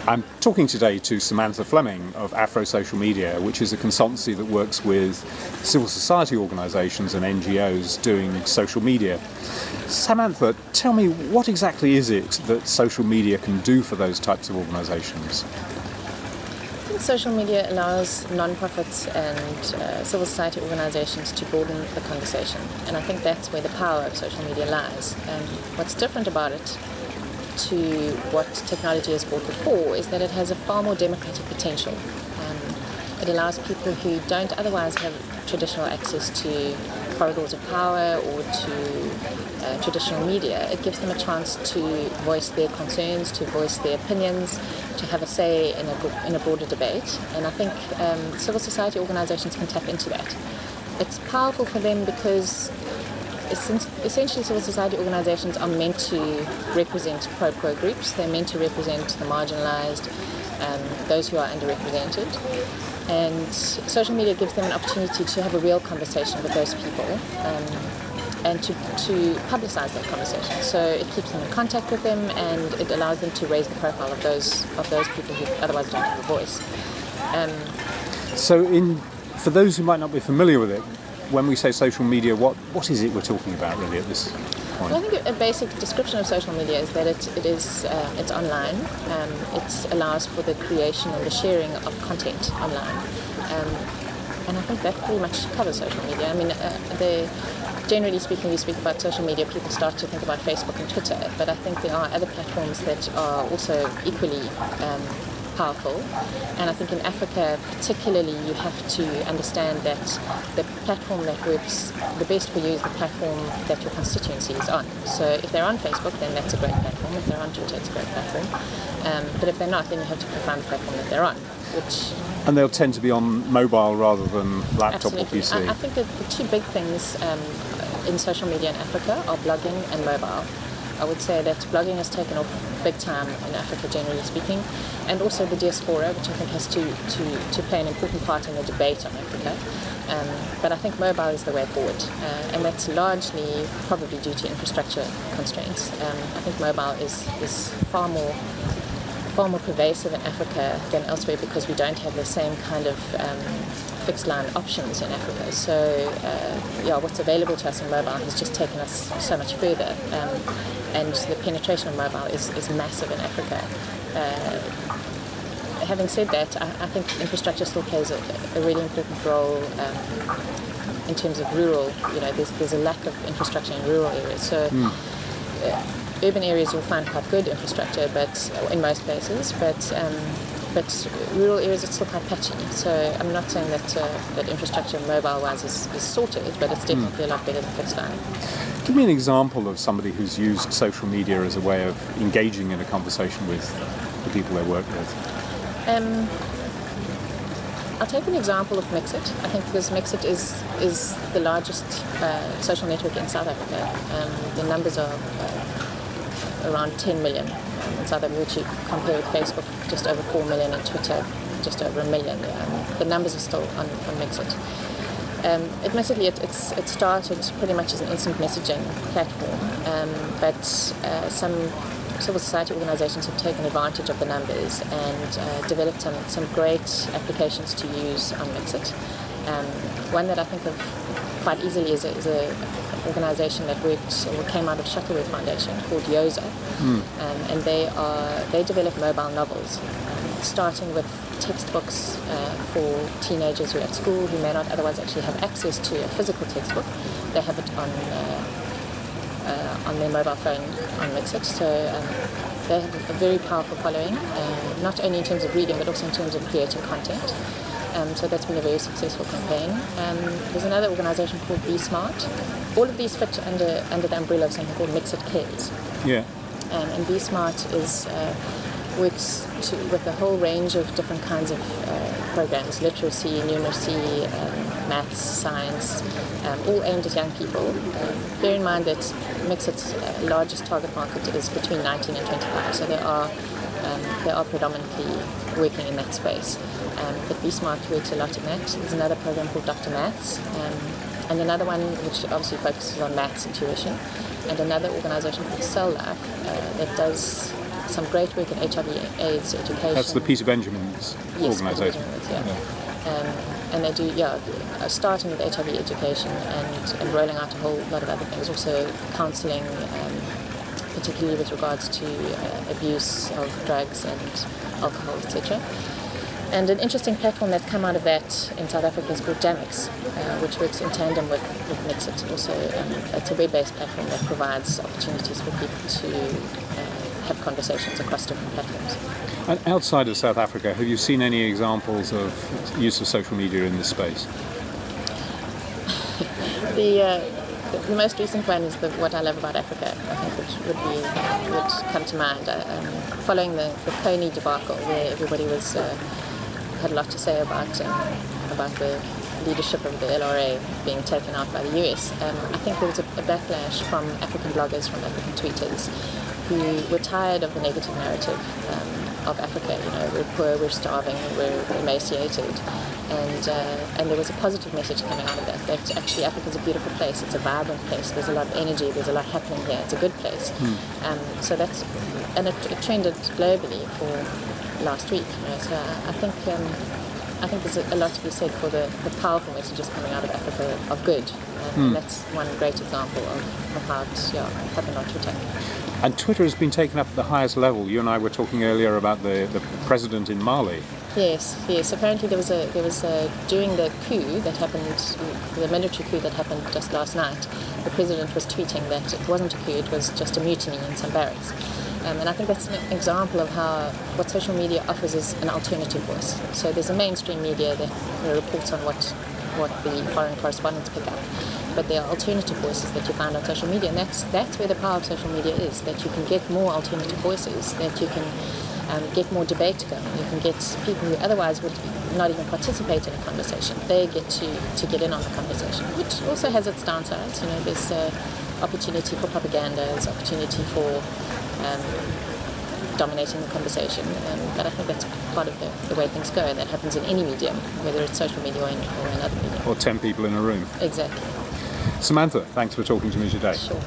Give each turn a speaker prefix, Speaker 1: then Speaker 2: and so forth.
Speaker 1: I'm talking today to Samantha Fleming of Afrosocialmedia, which is a consultancy that works with civil society organisations and NGOs doing social media. Samantha, tell me, what exactly is it that social media can do for those types of organisations?
Speaker 2: I think social media allows non-profits and civil society organisations to broaden the conversation, and I think that's where the power of social media lies. And what's different about it to what technology has brought before is that it has a far more democratic potential. It allows people who don't otherwise have traditional access to corridors of power or to traditional media. It gives them a chance to voice their concerns, to voice their opinions, to have a say in a broader debate. And I think civil society organisations can tap into that. It's powerful for them because essentially civil society organisations are meant to represent pro-quo groups. They're meant to represent the marginalised, those who are underrepresented. And social media gives them an opportunity to have a real conversation with those people and to publicise that conversation. So it keeps them in contact with them, and it allows them to raise the profile of those people who otherwise don't have a voice.
Speaker 1: For those who might not be familiar with it, when we say social media, what is it we're talking about really at this point?
Speaker 2: Well, I think a basic description of social media is that it's online. It allows for the creation and the sharing of content online, and I think that pretty much covers social media. I mean, generally speaking, we speak about social media, people start to think about Facebook and Twitter, but I think there are other platforms that are also equally powerful. And I think in Africa particularly, you have to understand that the platform that works the best for you is the platform that your constituency is on. So if they're on Facebook, then that's a great platform. If they're on Twitter, it's a great platform. But if they're not, then you have to find the platform that they're on.
Speaker 1: And they'll tend to be on mobile rather than laptop
Speaker 2: Absolutely.
Speaker 1: or PC.
Speaker 2: I think that the two big things in social media in Africa are blogging and mobile. I would say that blogging has taken off big time in Africa, generally speaking, and also the diaspora, which I think has to play an important part in the debate on Africa. But I think mobile is the way forward, and that's largely probably due to infrastructure constraints. I think mobile is far more pervasive in Africa than elsewhere because we don't have the same kind of fixed line options in Africa. So what's available to us in mobile has just taken us so much further, and the penetration of mobile is massive in Africa. Having said that, I think infrastructure still plays a really important role in terms of rural. There's a lack of infrastructure in rural areas. So urban areas you'll find quite good infrastructure, but in most places, but rural areas it's still quite patchy. So I'm not saying that infrastructure mobile-wise is sorted, but it's definitely a lot better than fixed line.
Speaker 1: Give me an example of somebody who's used social media as a way of engaging in a conversation with the people they work with.
Speaker 2: I'll take an example of Mixit. I think because Mixit is the largest social network in South Africa. The numbers are around 10 million in South Africa, which you compare with Facebook, just over 4 million, and Twitter, just over 1 million. The numbers are still on Mixit. Admittedly, it started pretty much as an instant messaging platform, but some civil society organisations have taken advantage of the numbers and developed some great applications to use on Mixit. One that I think of quite easily is a organisation that came out of Shuttleworth Foundation called YOSA, and they develop mobile novels, starting with textbooks for teenagers who are at school who may not otherwise actually have access to a physical textbook. They have it on their mobile phone on Mixit. So they have a very powerful following, not only in terms of reading but also in terms of creating content. So that's been a very successful campaign. There's another organisation called Be Smart. All of these fit under the umbrella of something called Mixit Kids.
Speaker 1: Yeah.
Speaker 2: And Be Smart works with a whole range of different kinds of programs: literacy, numeracy, maths, science, all aimed at young people. Bear in mind that Mixit's largest target market is between 19 and 25, so they are predominantly working in that space. But Be Smart works a lot in that. There's another program called Dr. Maths, and another one which obviously focuses on maths and tuition, and another organisation called Cell Life that does some great work in HIV/AIDS education.
Speaker 1: That's the Peter Benjamin's organisation.
Speaker 2: And they do, starting with HIV education and rolling out a whole lot of other things, also counselling, particularly with regards to abuse of drugs and alcohol, etc. And an interesting platform that's come out of that in South Africa is called Jamix, which works in tandem with Mixit. Also, it's a web-based platform that provides opportunities for people to have conversations across different platforms.
Speaker 1: And outside of South Africa, have you seen any examples of use of social media in this space?
Speaker 2: The most recent one is What I Love About Africa, I think, which would come to mind. Following the Coney debacle, where everybody had a lot to say about the leadership of the LRA being taken out by the US. I think there was a backlash from African bloggers, from African tweeters, who were tired of the negative narrative of Africa. We're poor, we're starving, we're emaciated, and there was a positive message coming out of that actually Africa's a beautiful place, it's a vibrant place, there's a lot of energy, there's a lot happening here, it's a good place. So it trended globally for last week. So I think there's a lot to be said for the powerful messages coming out of Africa of good, and that's one great example of how it's happened on Twitter.
Speaker 1: And Twitter has been taken up at the highest level. You and I were talking earlier about the president in Mali.
Speaker 2: Yes. Apparently there was during the coup that happened, the military coup that happened just last night, the president was tweeting that it wasn't a coup, it was just a mutiny in some barracks. And I think that's an example of what social media offers is an alternative voice. So there's a mainstream media that reports on what the foreign correspondents pick up, but there are alternative voices that you find on social media, and that's where the power of social media is, that you can get more alternative voices, that you can get more debate going. You can get people who otherwise would not even participate in a conversation. They get to get in on the conversation, which also has its downsides. There's opportunity for propaganda, there's opportunity for dominating the conversation, but I think that's part of the way things go, and that happens in any medium, whether it's social media or another medium.
Speaker 1: Or 10 people in a room.
Speaker 2: Exactly.
Speaker 1: Samantha, thanks for talking to me today.
Speaker 2: Sure.